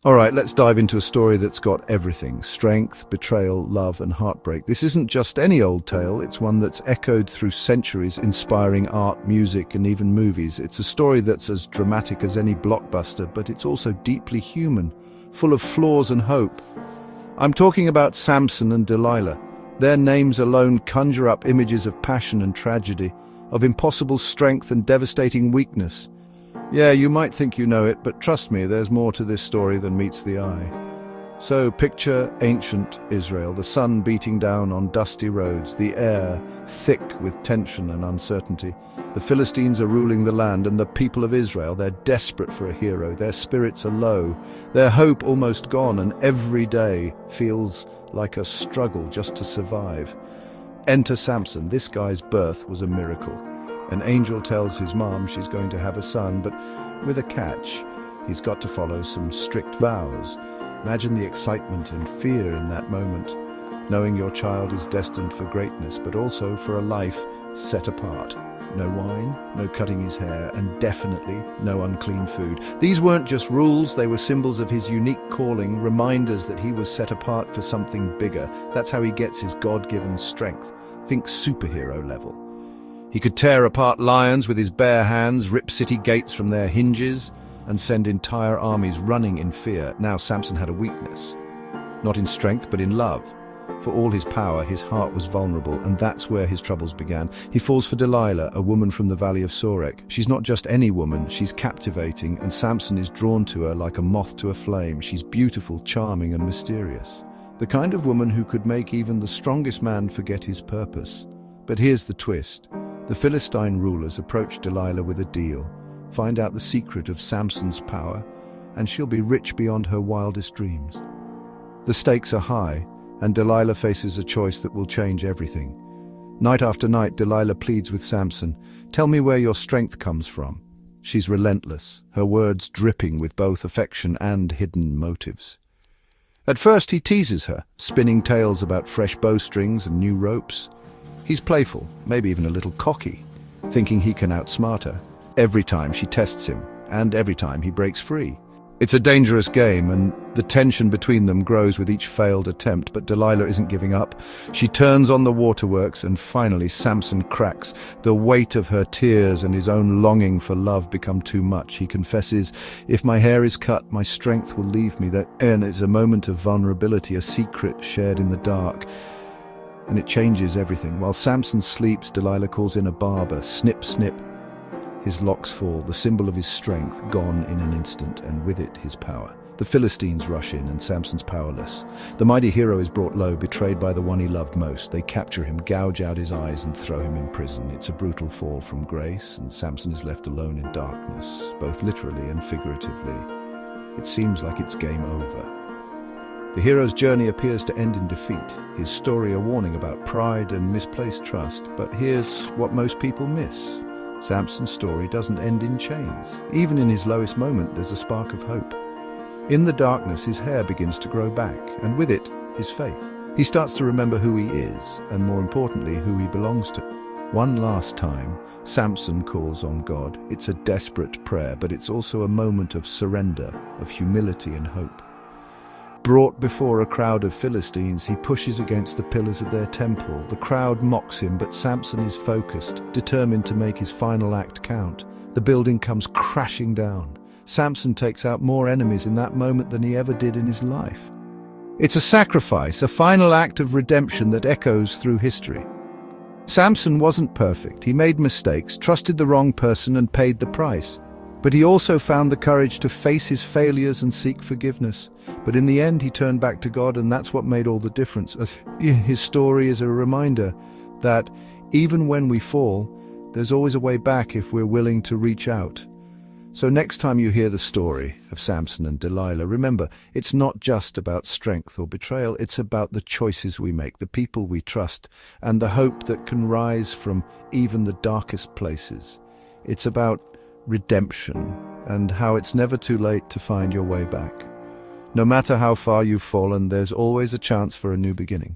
All right, let's dive into a story that's got everything: strength, betrayal, love, and heartbreak. This isn't just any old tale, it's one that's echoed through centuries, inspiring art, music, and even movies. It's a story that's as dramatic as any blockbuster, but it's also deeply human, full of flaws and hope. I'm talking about Samson and Delilah. Their names alone conjure up images of passion and tragedy, of impossible strength and devastating weakness. Yeah, you might think you know it, but trust me, there's more to this story than meets the eye. So picture ancient Israel, the sun beating down on dusty roads, the air thick with tension and uncertainty. The Philistines are ruling the land, and the people of Israel, they're desperate for a hero. Their spirits are low, their hope almost gone, and every day feels like a struggle just to survive. Enter Samson. This guy's birth was a miracle. An angel tells his mom she's going to have a son, but with a catch. He's got to follow some strict vows. Imagine the excitement and fear in that moment, knowing your child is destined for greatness, but also for a life set apart. No wine, no cutting his hair, and definitely no unclean food. These weren't just rules, they were symbols of his unique calling, reminders that he was set apart for something bigger. That's how he gets his God-given strength. Think superhero level. He could tear apart lions with his bare hands, rip city gates from their hinges, and send entire armies running in fear. Now Samson had a weakness, not in strength but in love. For all his power, his heart was vulnerable, and that's where his troubles began. He falls for Delilah, a woman from the valley of Sorek. She's not just any woman, she's captivating, and Samson is drawn to her like a moth to a flame. She's beautiful, charming, and mysterious. The kind of woman who could make even the strongest man forget his purpose. But here's the twist. The Philistine rulers approach Delilah with a deal. Find out the secret of Samson's power, and she'll be rich beyond her wildest dreams. The stakes are high, and Delilah faces a choice that will change everything. Night after night, Delilah pleads with Samson, "Tell me where your strength comes from." She's relentless, her words dripping with both affection and hidden motives. At first he teases her, spinning tales about fresh bowstrings and new ropes. He's playful, maybe even a little cocky, thinking he can outsmart her. Every time she tests him, and every time he breaks free. It's a dangerous game, and the tension between them grows with each failed attempt, but Delilah isn't giving up. She turns on the waterworks, and finally Samson cracks. The weight of her tears and his own longing for love become too much. He confesses, "If my hair is cut, my strength will leave me." And it's a moment of vulnerability, a secret shared in the dark. And it changes everything. While Samson sleeps, Delilah calls in a barber. Snip, snip. His locks fall, the symbol of his strength, gone in an instant, and with it his power. The Philistines rush in, and Samson's powerless. The mighty hero is brought low, betrayed by the one he loved most. They capture him, gouge out his eyes, and throw him in prison. It's a brutal fall from grace, and Samson is left alone in darkness, both literally and figuratively. It seems like it's game over. The hero's journey appears to end in defeat, his story a warning about pride and misplaced trust. But here's what most people miss. Samson's story doesn't end in chains. Even in his lowest moment, there's a spark of hope. In the darkness, his hair begins to grow back, and with it, his faith. He starts to remember who he is, and more importantly, who he belongs to. One last time, Samson calls on God. It's a desperate prayer, but it's also a moment of surrender, of humility and hope. Brought before a crowd of Philistines, he pushes against the pillars of their temple. The crowd mocks him, but Samson is focused, determined to make his final act count. The building comes crashing down. Samson takes out more enemies in that moment than he ever did in his life. It's a sacrifice, a final act of redemption that echoes through history. Samson wasn't perfect. He made mistakes, trusted the wrong person, and paid the price. But he also found the courage to face his failures and seek forgiveness. But in the end, he turned back to God, and that's what made all the difference. His story is a reminder that even when we fall, there's always a way back if we're willing to reach out. So next time you hear the story of Samson and Delilah, remember, it's not just about strength or betrayal, it's about the choices we make, the people we trust, and the hope that can rise from even the darkest places. It's about redemption, and how it's never too late to find your way back. No matter how far you've fallen, there's always a chance for a new beginning.